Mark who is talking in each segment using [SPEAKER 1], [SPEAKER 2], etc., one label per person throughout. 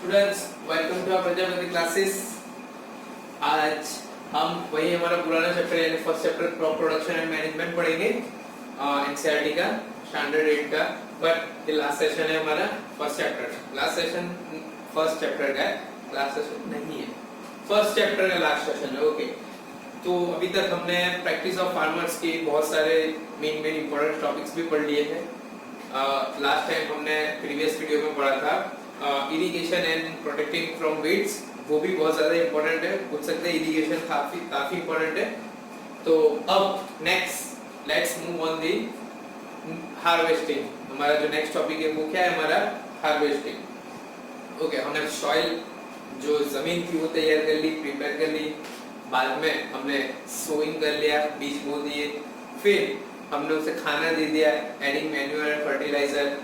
[SPEAKER 1] Students, welcome to our Prajapati classes. आज हम वही हमारा पुराना चैप्टर यानी first chapter crop production and management पढ़ेंगे एनसीईआरटी का स्टैंडर्ड 8 का। बट ये लास्ट सेशन है हमारा first chapter. Last session first chapter का है, लास्ट सेशन नहीं है, फर्स्ट चैप्टर का लास्ट सेशन है। ओके, तो अभी तक हमने प्रैक्टिस ऑफ फार्मर्स के बहुत सारे मेन इंपॉर्टेंट टॉपिक्स भी पढ़ लिए हैं। लास्ट टाइम हमने प्रीवियस वीडियो में पढ़ा था irrigation and protecting from weeds, वो भी बहुत ज्यादा इंपॉर्टेंट है, पूछ सकते हैं इरिगेशन काफी इंपॉर्टेंट है। तो अब next let's move on the harvesting. हमारा जो नेक्स्ट टॉपिक है वो क्या है, हमारा हार्वेस्टिंग। ओके, हमने सॉइल जो जमीन थी वो तैयार कर ली, प्रिपेयर कर ली, बाद में हमने सोइंग कर लिया, बीज बो दिए, फिर हमने उसे खाना दे दिया एडिंग मैन्यूअर एंड फर्टिलाइजर,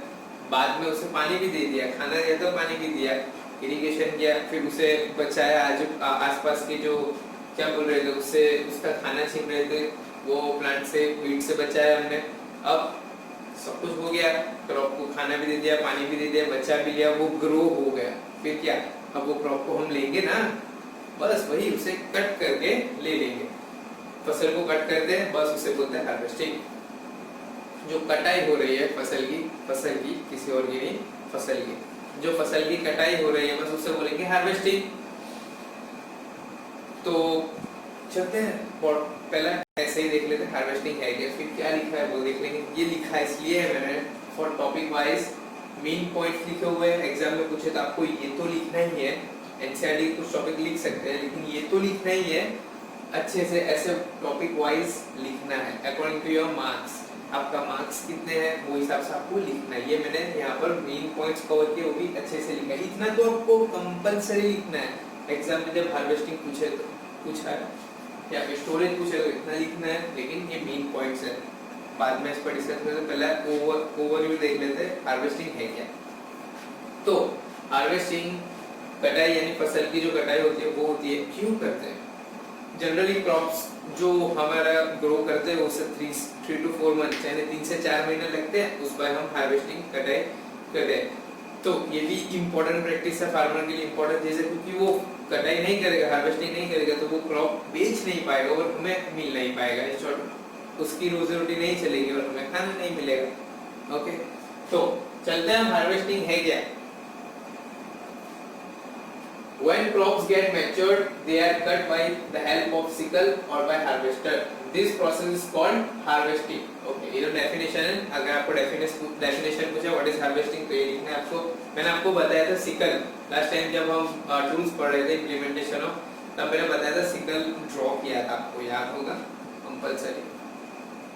[SPEAKER 1] बाद में उसे पानी भी दे दिया, खाना दिया तो पानी भी दिया, इरिगेशन किया, फिर उसे बचाया, आसपास के जो क्या बोल रहे थे उससे उसका खाना छीन रहे थे वो प्लांट से वीड से बचाया हमने। अब सब कुछ हो गया, क्रॉप को खाना भी दे दिया, पानी भी दे दिया, बचा भी लिया, वो ग्रो हो गया, फिर क्या, अब वो क्रॉप को हम लेंगे ना, बस वही उसे कट करके ले लेंगे, फसल को कट करते हैं, बस उसे बोलते हैं हार्वेस्टिंग। जो कटाई हो रही है फसल की किसी और की नहीं, फसल की जो फसल की कटाई हो रही है बस उसे बोलेंगे हार्वेस्टिंग। तो चलते हैं, पहला ऐसे ही देख लेते हैं हार्वेस्टिंग है क्या, फिर क्या लिखा है वो देख लेंगे। ये लिखा है इसलिए है मैंने for topic wise main points लिखे हुए हैं, एग्जाम में पूछे तो आपको ये तो लिखना ही है, एनसीईआरटी कुछ टॉपिक लिख सकते हैं लेकिन ये तो लिखना ही है, अच्छे से ऐसे टॉपिक वाइज लिखना है अकॉर्डिंग टू योर मार्क्स। आपका मार्क्स कितने हैं वो हिसाब से आपको लिखना है। ये मैंने यहाँ पर मेन पॉइंट्स कवर किए, वो भी अच्छे से लिखा है, इतना तो आपको कंपलसरी लिखना है। एग्जाम में जब हार्वेस्टिंग पूछा है या फिर स्टोरेज पूछे तो इतना लिखना है, लेकिन ये मेन पॉइंट्स है, बाद में इस पर डिस्कस करते हैं। पहले ओवरव्यू देख लेते हैं हार्वेस्टिंग है क्या। तो हार्वेस्टिंग कटाई यानी फसल की जो कटाई होती है वो होती है, क्यों करते हैं? जनरली क्रॉप्स जो हमारा ग्रो करते हैं उसे 3 to 4 मंथ यानी 3 से 4 महीने लगते हैं, उस पर हम हार्वेस्टिंग कटाई करते हैं। तो ये भी इम्पोर्टेंट प्रैक्टिस है, फार्मर के लिए इम्पोर्टेंट चीज है, क्योंकि वो कटाई नहीं करेगा, हार्वेस्टिंग नहीं करेगा तो वो क्रॉप बेच नहीं पाएगा और हमें मिल नहीं पाएगा, इन शॉर्ट उसकी रोजी रोटी नहीं चलेगी और हमें खाना नहीं मिलेगा। ओके, तो चलते हैं हार्वेस्टिंग है क्या। When crops get matured, they are cut by the help of sickle or by harvester. This process is called harvesting. Okay, ये जो definition है, अगर आपको definition पूछा what is harvesting तो ये लिखना है आपको। मैंने आपको बताया था सिकल, लास्ट टाइम जब हम टूल्स पढ़ रहे थे इम्प्लीमेंटेशन ऑफ, तब मैंने बताया था सिकल ड्रॉ किया था, आपको याद होगा, कंपलसरी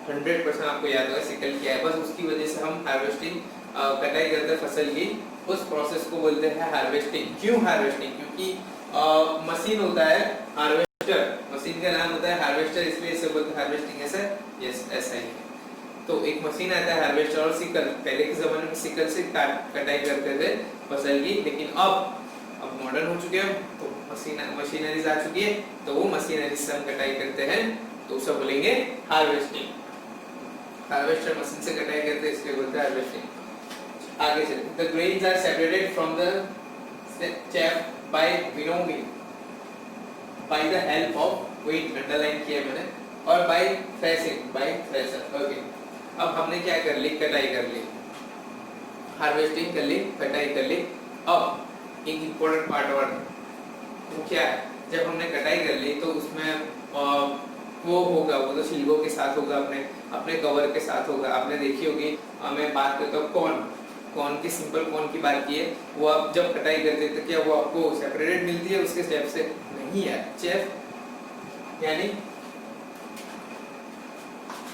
[SPEAKER 1] 100% आपको याद होगा सिकल किया है, बस उसकी वजह से हम हार्वेस्टिंग कटाई करते हैं फसल की, उस प्रोसेस को बोलते हैं हार्वेस्टिंग। क्यों हार्वेस्टिंग? क्योंकि मशीन होता है हार्वेस्टर, मशीन का नाम होता है हार्वेस्टर, इसलिए इसे बोलते हैं हार्वेस्टिंग। ऐसा यस ऐसा ही है। तो एक मशीन आता है हार्वेस्टर और सिकल, पहले के जमाने में सिकल से कटाई करते थे फसल की, लेकिन अब मॉडर्न हो चुके हैं तो मशीनरीज आ चुकी है, तो वो मशीनरी से हम कटाई करते हैं, तो उसे बोलेंगे हार्वेस्टिंग। हार्वेस्टर मशीन से कटाई करते हैं, इसलिए बोलते हैं हार्वेस्टिंग। आगे चलते, the grains are separated from the chaff by winnowing by the help of weight, underline किया मैंने, और by threshing by thresher। Okay, अब हमने क्या कर ली, कटाई कर ली, हार्वेस्टिंग कर ली, कटाई कर ली। अब एक इम्पोर्टेंट पार्ट और वो क्या है, जब हमने कटाई कर ली तो उसमें वो होगा, वो तो छिलकों के साथ होगा, अपने कवर के साथ होगा। आपने देखी होगी, मैं बात करता हूँ कॉर्न की, सिंपल कॉर्न की बात की है, वो आप जब कटाई करते हैं तो क्या वो आपको सेपरेटेड मिलती है उसके स्टेप से? नहीं है। चेफ यानी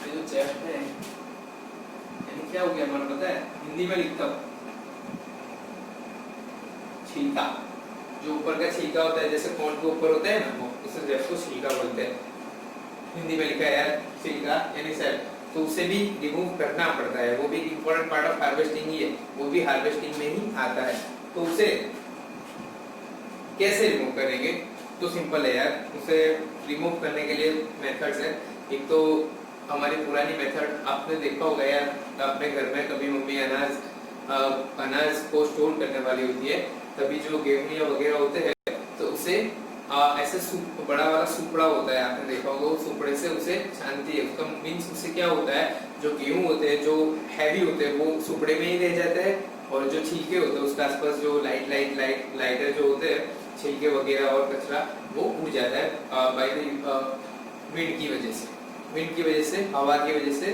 [SPEAKER 1] जो चेफ है यानी क्या हो गया हमारा, पता है? हिंदी में लिखता हूँ छिलका, जो ऊपर का छिलका होता है, जैसे कॉर्न के ऊपर होता है ना, वो उसे चेफ को छिलका बोलते हैं। हिंदी में लिखा है यार छिलका यानी सेफ, तो उसे भी रिमूव करना पड़ता है, वो भी इम्पोर्टेंट पार्ट ऑफ हार्वेस्टिंग ही है, वो भी हार्वेस्टिंग में ही आता है। तो उसे कैसे रिमूव करेंगे? तो सिंपल है यार, उसे रिमूव करने के लिए मेथड्स है। एक तो हमारी पुरानी मेथड आपने देखा होगा यार, अपने घर में कभी मम्मी अनाज को स्टोर करने वाली होती है, तभी जो गेहूं या वगैरह होते हैं तो उसे ऐसे बड़ा वाला सुपड़ा होता है, आपने देखा होगा, वो सुपड़े से उसे छानती है। उसका मीन्स उससे क्या होता है, जो गेहूं होते हैं जो हैवी होते हैं वो सुपड़े में ही रह जाते हैं, और जो छिलके होते हैं उसके आसपास जो लाइटर जो होते हैं छिलके वगैरह और कचरा वो उड़ जाता है बाय द विंड की वजह से। विंड की वजह से, हवा की वजह से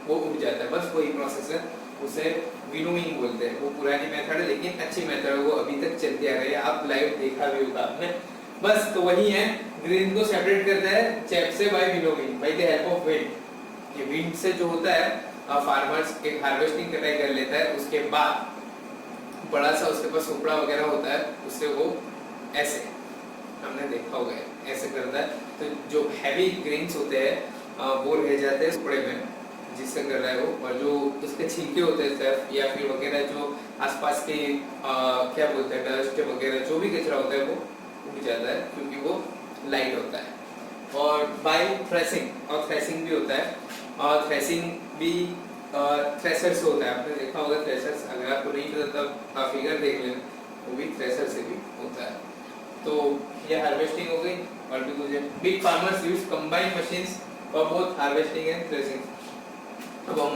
[SPEAKER 1] वो उड़ जाता है, बस वही प्रोसेस है। उसे विनोइंग बोलते हैं। वो पुरानी मेथड है लेकिन अच्छी मेथड है, वो अभी तक चलती आ रही है, आप लाइव देखा भी होगा आपने। बस तो वही है, ग्रेन को सेपरेट करता है चैप से by winnowing, by the help of wind. ये विंड से जो होता है फार्मर्स एक हार्वेस्टिंग कटाई कर लेता है, उसके बाद बड़ा सा उसके पास सुपड़ा वगैरह होता है, उससे वो ऐसे, हमने देखा होगा ऐसे करता है, तो जो हैवी ग्रेन्स होते हैं वो रह जाते हैं सुपड़े में, जिससे कर रहा है वो, और जो उसके छिलके होते हैं सिर्फ या फिर वगैरह जो आसपास के क्या बोलते हैं डस्ट वगैरह जो भी कचरा होता है वो उड़ जाता है, क्योंकि वो लाइट होता है। और बाय थ्रेसिंग, और थ्रेसिंग भी होता है, और थ्रेसिंग भी थ्रेसर से होता है, आपने देखा होगा थ्रेसर्स, अगर आपको नहीं पता तब फिगर देख लें, वो भी थ्रेसर से भी होता है। तो ये हार्वेस्टिंग हो गई। और भी कुछ big farmers use combined machines for both harvesting and threshing. अब हम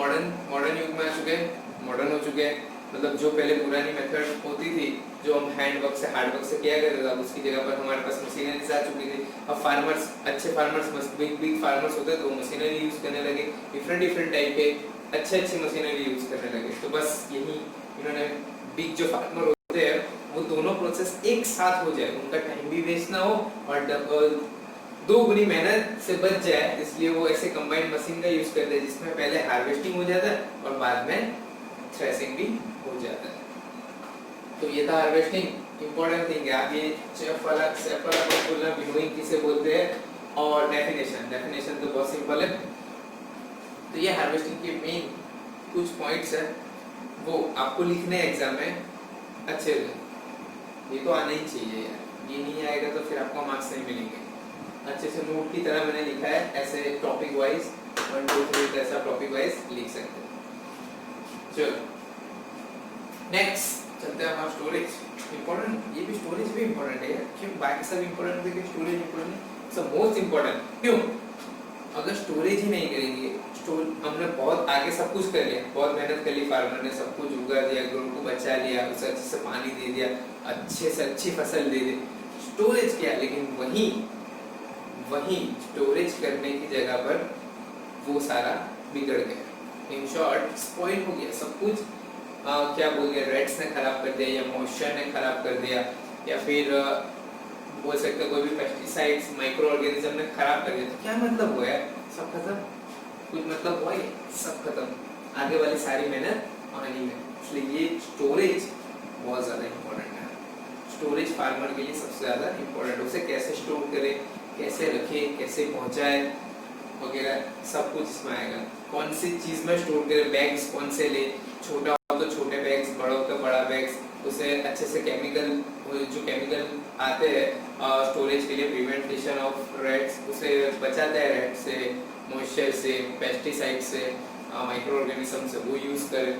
[SPEAKER 1] मॉडर्न युग में आ चुके हैं, मॉडर्न हो चुके हैं, मतलब जो पहले पुरानी मेथड होती थी जो हम हैंड वर्क से हार्ड वर्क से किया करते थे, उसकी जगह पर हमारे पास मशीनरीज आ चुकी थी। अब फार्मर्स, अच्छे फार्मर्स, बिग फार्मर्स होते हैं तो मशीनरी यूज करने लगे, डिफरेंट टाइप के अच्छे मशीनरी यूज करने लगे। तो बस यही इन्होंने, बिग जो फार्मर होते हैं वो दोनों प्रोसेस एक साथ हो जाए, उनका टाइम भी वेस्ट ना हो और दो गुनी मेहनत से बच जाए, इसलिए वो ऐसे कंबाइंड मशीन का यूज करते हैं जिसमें पहले हार्वेस्टिंग हो जाता है और बाद में थ्रेसिंग भी हो जाता है। तो ये था हार्वेस्टिंग, इंपॉर्टेंट थिंग है। आप ये चेफ वाला बोलना विनोइंग किसे बोलते हैं, और डेफिनेशन तो बहुत सिंपल है। तो ये हार्वेस्टिंग के मेन कुछ पॉइंट्स है, वो आपको लिखने हैं एग्जाम में अच्छे से, ये तो आना ही चाहिए यार, ये नहीं आएगा तो फिर आपको मार्क्स नहीं मिलेंगे। अच्छे से नोट की तरह मैंने लिखा है, ऐसे टॉपिक वाइज 1 2 3 ऐसा टॉपिक वाइज लिख सकते हैं। चलो नेक्स्ट चलते हैं हमारा स्टोरेज। इंपॉर्टेंट, ये भी स्टोरेज भी इंपॉर्टेंट है, क्यों बाकी सब इंपॉर्टेंट है कि स्टोरेज इंपॉर्टेंट है, सब मोस्ट इंपॉर्टेंट। क्यों? अगर स्टोरेज ही नहीं करेंगे, हमने बहुत आगे सब कुछ कर लिया, बहुत मेहनत कर ली, फार्मर ने सब कुछ उगा दिया, ग्रोथ को बचा लिया, उसे अच्छे से पानी दे दिया, अच्छे से अच्छी फसल दे दी, स्टोरेज किया, लेकिन वही स्टोरेज करने की जगह पर वो सारा बिगड़ गया। इन शॉर्ट स्पॉइल हो गया सब कुछ। क्या बोल गया, रेट्स ने खराब कर दिया, या मॉइस्चर ने खराब कर दिया, या फिर बोल सकते कोई भी पेस्टिसाइड्स, माइक्रो ऑर्गेनिज्म ने खराब कर दिया। तो क्या मतलब हुआ है, सब खत्म, कुछ मतलब हुआ है, सब खत्म, आगे वाली सारी मेहनत पानी में। इसलिए ये स्टोरेज बहुत ज्यादा इंपॉर्टेंट है। स्टोरेज फार्मर के लिए सबसे ज्यादा इंपॉर्टेंट है, उसे कैसे स्टोर करे, कैसे रखे, कैसे पहुंचाए वगैरह सब कुछ इसमें आएगा। कौन सी चीज में स्टोर करे, बैग्स कौन से ले, छोटा हो तो छोटे बैग्स, बड़ा हो तो बड़ा बैग्स, उसे अच्छे से जो केमिकल आते हैं स्टोरेज के लिए, प्रिवेंटेशन ऑफ रेट्स, उसे बचाता है रेट से, मॉइस्चर से, पेस्टिसाइड से, माइक्रो ऑर्गेनिज्म से, वो यूज करे।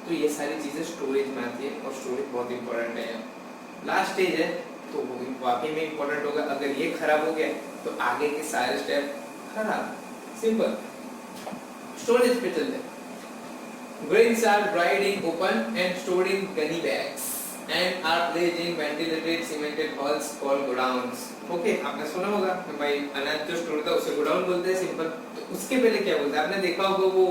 [SPEAKER 1] तो ये सारी चीजें स्टोरेज में आती है, और स्टोरेज बहुत इंपॉर्टेंट है। लास्ट स्टेज है तो वो वाकई में इंपॉर्टेंट होगा। अगर ये खराब हो गया तो आगे के सारे स्टेप खराब। सिंपल। स्टोरेज पे चलते हैं। Grains are dried in open and stored in gunny bags and are placed in ventilated cemented halls called godowns. Okay, आपने सुना होगा कि भाई अनाज जो स्टोर होता है उसे गोडाउन बोलते हैं, सिंपल। तो उसके पहले क्या बोलते हैं, आपने देखा होगा वो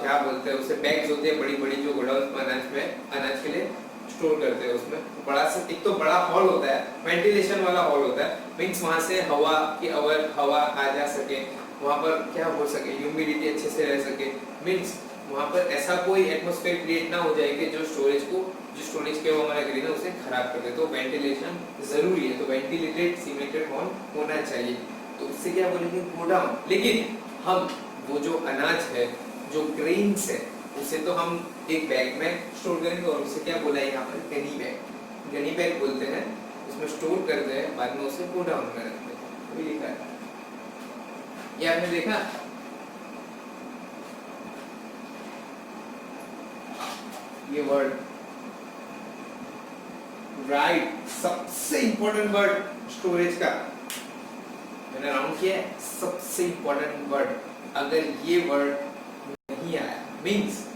[SPEAKER 1] क्या बोलते हैं उसे, बैग्स होते हैं बड़ी बड़ी जो गोडाउन में अनाज के लिए स्टोर करते हैं। उसमें बड़ा सा एक तो बड़ा हॉल होता है, वेंटिलेशन वाला हॉल होता है, मींस वहां से हवा आ जा सके, वहां पर क्या हो सके, ह्यूमिडिटी अच्छे से रह सके, मींस वहां पर ऐसा कोई एटमॉस्फेयर क्रिएट ना हो जाए कि जो स्टोरेज के वो हमारा ग्रीन है उसे खराब कर दे। तो वेंटिलेशन जरूरी है, तो वेंटिलेटेड सीमेंटेड हॉल होना चाहिए। तो उससे क्या बोलेंगे, गोडाउन। लेकिन हम वो जो अनाज है, जो ग्रेन्स है, उसे तो हम एक बैग में स्टोर करेंगे, और उसे क्या बोला है यहाँ पर, गनी बैग बोलते हैं। उसमें स्टोर करते हैं, बाद में उसे गोडाउन में रखते हैं। अभी लिखा है, ये आपने देखा, ये वर्ड राइट, सबसे इंपॉर्टेंट वर्ड स्टोरेज का मैंने राउंड किया है, सबसे इंपॉर्टेंट वर्ड। अगर ये वर्ड नहीं आया मींस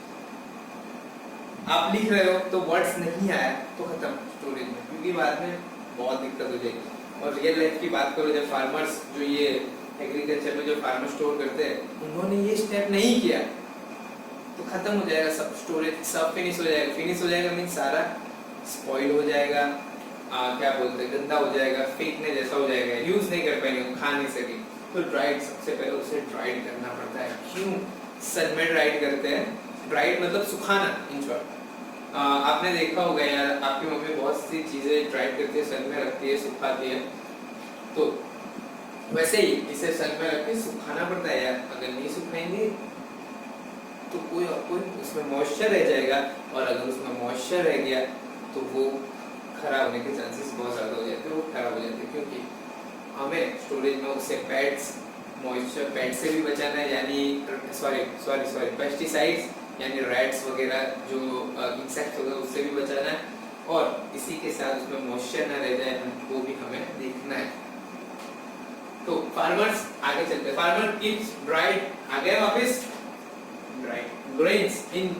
[SPEAKER 1] आप लिख रहे हो तो वर्ड्स नहीं आया तो खत्म स्टोरेज में, क्योंकि बाद में बहुत दिक्कत हो जाएगी। और रियल लाइफ की बात करो, जब फार्मर्स जो ये एग्रीकल्चर में जो फार्मर स्टोर करते हैं, उन्होंने ये स्टेप नहीं किया तो खत्म हो जाएगा सब, स्टोरेज सब फिनिश हो जाएगा। फिनिश हो जाएगा मींस सारा स्पॉइल हो जाएगा, क्या बोलते हैं, गंदा हो जाएगा, फेंकने जैसा हो जाएगा, यूज नहीं कर पाएंगे, खा नहीं सके। तो ड्राइड, सबसे पहले उसे ड्राइड करना पड़ता है। क्यों सन में ड्राइड करते हैं? ड्राइड मतलब सुखाना इन शॉर्ट। आपने देखा होगा यार, आपकी मम्मी बहुत सी चीजें ड्राइड करती है, सन में रखती है, सुखाती है। तो वैसे ही इसे सन में रख के सुखाना पड़ता है यार। अगर नहीं सुखाएंगे तो कोई उसमें मॉइस्चर रह जाएगा, और अगर उसमें मॉइस्चर रह गया तो वो खराब होने के चांसेस बहुत ज़्यादा हो जाते हैं, वो खराब हो जाते हैं। क्योंकि हमें स्टोरेज में उससे पेट्स, मॉइस्चर पेट से भी बचाना है, यानी सॉरी पेस्टिसाइड्स यानी रैट्स वगैरह जो इंसेक्ट्स वगैरह, उससे भी बचाना है। और इसी के साथ उसमें मॉइस्चर ना रह जाए, वो भी हमें देखना है। तो फार्मर्स आगे चलते हैं। फार्मर कीप्स ड्राइड, आगे वापस dried grains in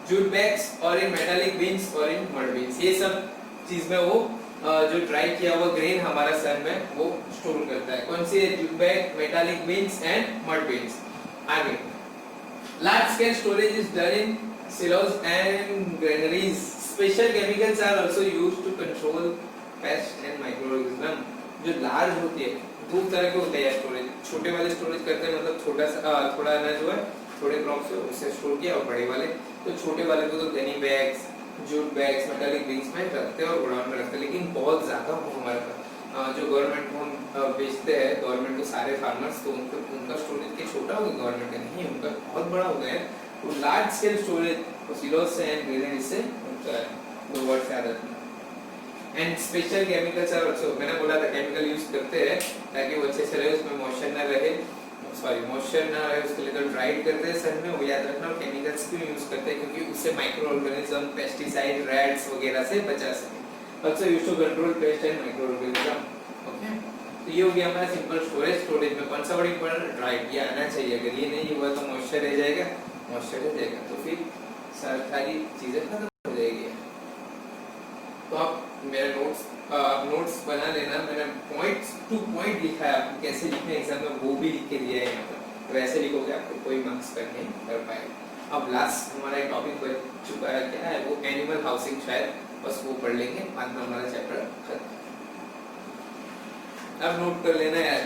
[SPEAKER 1] jute bags और इन मेटालिक बीन्स और इन मड बीन्स। ये सब चीज में वो जो ड्राई किया हुआ ग्रेन हमारा सन में वो स्टोर करता है। कौन सी? Jute bag, metallic bins and mud bins. आगे large scale storage is done in silos and granaries. Special chemicals are also used to control pests and microorganism. जो लार्ज होती है, दो तरह के होते हैं स्टोरेज। छोटे वाले स्टोरेज करते हैं, मतलब छोटा सा थोड़ा अनाज जो है, थोड़े क्रॉप्स है उससे स्टोर किया, और बड़े वाले तो छोटे वाले को तो Ghani bags, jute bags, metallic beans में रखते हैं और गोडाउन में रखते हैं। लेकिन बहुत ज्यादा हो हमारे पास जो गवर्नमेंट को हम बेचते हैं, गवर्नमेंट को सारे फार्मर्स, तो उनका स्टोरेज के छोटा होगा, गवर्नमेंट का नहीं, उनका बहुत बड़ा हो गया है। तो लार्ज स्केल स्टोरेज सिलोज से एंड ग्रेनरी से होता है, दो वर्ड याद रखना। And special chemicals are also, मैंने बोला था केमिकल यूज करते हैं ताकि वो अच्छे से रहे, उसमें मॉइस्चर ना रहे, मॉइस्चर ना रहे उसके लिए तो ड्राइड करते हैं सन में, वो याद रखना। और केमिकल्स भी यूज करते हैं क्योंकि उससे माइक्रो ऑर्गेनिज्म, पेस्टिसाइड, रैट्स वगैरह से बचा सके। Also used to control pest and micro organism. Okay, तो ये हो गया हमारा सिंपल स्टोरेज। स्टोरेज में कौन सा वर्ड इंपॉर्टेंट? ड्राइड, ये आना चाहिए। अगर ये नहीं हुआ तो मॉइस्चर रह जाएगा, मॉइस्चर रह जाएगा तो फिर सारी चीजें खत्म हो जाएगी। तो आप मेरे नोट्स बना लेना, मैंने पॉइंट्स टू पॉइंट लिखा है, आपको कैसे लिखना है एग्जाम में वो भी लिख के दिया है यहाँ पर। वैसे लिखोगे आपको कोई मार्क्स कट नहीं कर पाएगा। अब लास्ट हमारा एक टॉपिक बच चुका है, क्या है वो? Animal housing. शायद बस वो पढ़ लेंगे, बाद में हमारा चैप्टर खत्म। अब नोट कर लेना यार।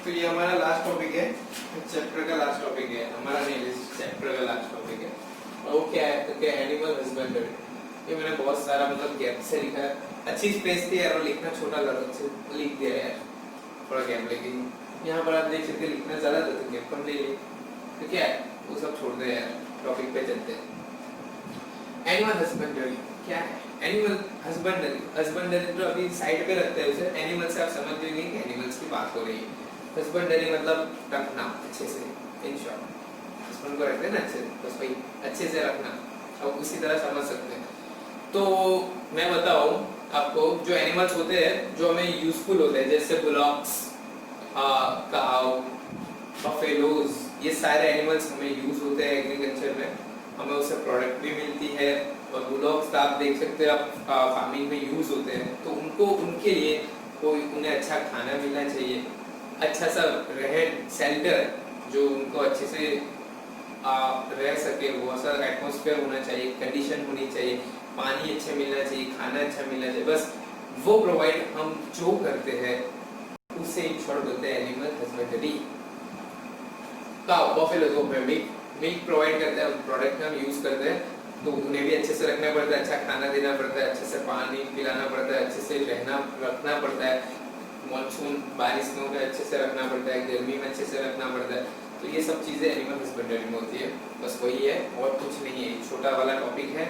[SPEAKER 1] तो ये हमारा लास्ट टॉपिक है, चैप्टर का लास्ट टॉपिक है हमारा, नहीं चैप्टर का लास्ट टॉपिक है। और वो क्या है? तो क्या? Animal husbandry. ये मैंने बहुत सारा मतलब गैप से लिखा है, अच्छी स्पेस थी यार, और लिखना छोटा लगा, अच्छे लिख दिया यार, थोड़ा गैप। लेकिन यहाँ पर आप देख सकते हैं लिखना ज़्यादा था तो गैप कम ले लिए। तो क्या है वो सब छोड़ दे यार, टॉपिक पे चलते हैं। एनिमल हस्बेंड्री क्या है? एनिमल हस्बेंड्री तो अभी साइड पे रखते हैं उसे। एनिमल से आप समझ जाएंगे कि एनिमल्स की बात हो रही है। हस्बेंड्री मतलब रखना अच्छे से, इन शॉर्ट हस्बैंड को रखते हैं ना अच्छे से, बस वही अच्छे से रखना, अब उसी तरह समझ सकते हैं। तो मैं बताऊं आपको, जो एनिमल्स होते हैं जो हमें यूजफुल होते हैं, जैसे बुलॉक्स, काउ, बफेलोज, ये सारे एनिमल्स हमें यूज होते हैं एग्रीकल्चर में, हमें उससे प्रोडक्ट भी मिलती है। और बुलॉक्स आप देख सकते हैं आप फार्मिंग में यूज होते हैं, तो उनको उनके लिए कोई उन्हें अच्छा खाना मिलना चाहिए, अच्छा सा रहन शेल्टर जो उनको अच्छे से रह सके, वो सा एटमॉस्फेयर होना चाहिए, कंडीशन होनी चाहिए, पानी अच्छा मिलना चाहिए, खाना अच्छा मिलना चाहिए। बस वो प्रोवाइड हम जो करते हैं उसे इन शॉर्ट बोलते हैं एनिमल हस्बेंड्री। काउ, बफेलो को मिल्क प्रोवाइड करते हैं, प्रोडक्ट हम यूज करते हैं, तो उन्हें भी अच्छे से रखना पड़ता है, अच्छा खाना देना पड़ता है, अच्छे से पानी पिलाना पड़ता है, अच्छे से रखना पड़ता है। मॉनसून बारिश में उन्हें अच्छे से रखना पड़ता है, गर्मी में अच्छे से रखना पड़ता है। तो ये सब चीजें एनिमल हस्बेंड्री में होती है, बस वही है और कुछ नहीं है। छोटा वाला टॉपिक है,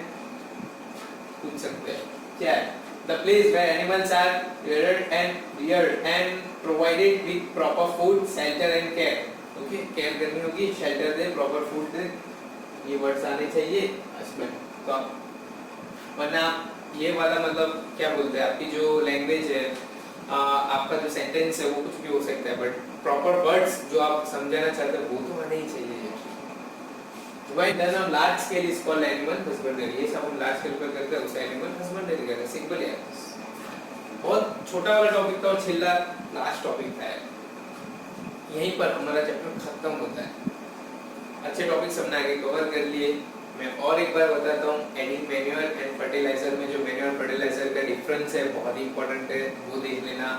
[SPEAKER 1] पूछ सकते हैं क्या है? The place where animals are reared and provided with proper food, shelter and care. Okay, care करनी होगी, शेल्टर दे, प्रॉपर फूड दे, ये वर्ड्स आने चाहिए इसमें। तो वरना ये वाला मतलब क्या बोलते हैं, आपकी जो लैंग्वेज है, आपका जो सेंटेंस है वो कुछ भी हो सकता है, बट प्रॉपर वर्ड्स जो आप समझाना चाहते हो वो तो आने ही चाहिए। Why done on large scale is called animal husbandry। ये सब हम लार्ज स्केल पर करते हैं, उसे एनिमल हस्बेंडरी कहते हैं, सिंपल है। बहुत छोटा वाला टॉपिक था और छिल्ला लास्ट टॉपिक था, यहीं पर हमारा चैप्टर खत्म होता है। अच्छे टॉपिक्स हमने आगे कवर कर लिए। मैं और एक बार बताता हूँ, एडिंग मैन्योर एंड फर्टिलाइजर में जो मैन्योर फर्टिलाइजर का डिफरेंस है बहुत ही इंपॉर्टेंट है, वो देख लेना।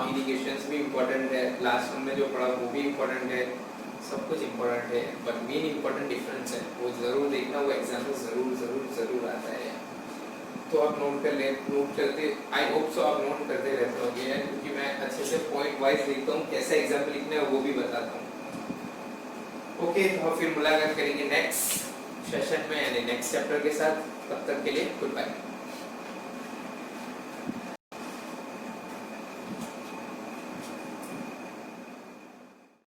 [SPEAKER 1] इरिगेशंस भी इंपॉर्टेंट है, लास्ट में जो पढ़ा वो भी इंपॉर्टेंट है, सब कुछ इंपॉर्टेंट है, बट मेन इंपॉर्टेंट डिफरेंस है वो जरूर देखना, वो एग्जाम में जरूर जरूर जरूर आता है। तो आप नोट कर ले, नोट करते, आई होप सो आप नोट करते रहते होंगे यार, क्योंकि मैं अच्छे से पॉइंट वाइज लिखता हूँ, कैसे एग्जाम में लिखना है वो भी बताता हूँ। ओके, तो फिर मुलाकात करेंगे नेक्स्ट सेशन में यानी नेक्स्ट चैप्टर के साथ। तब तक के लिए गुड बाय।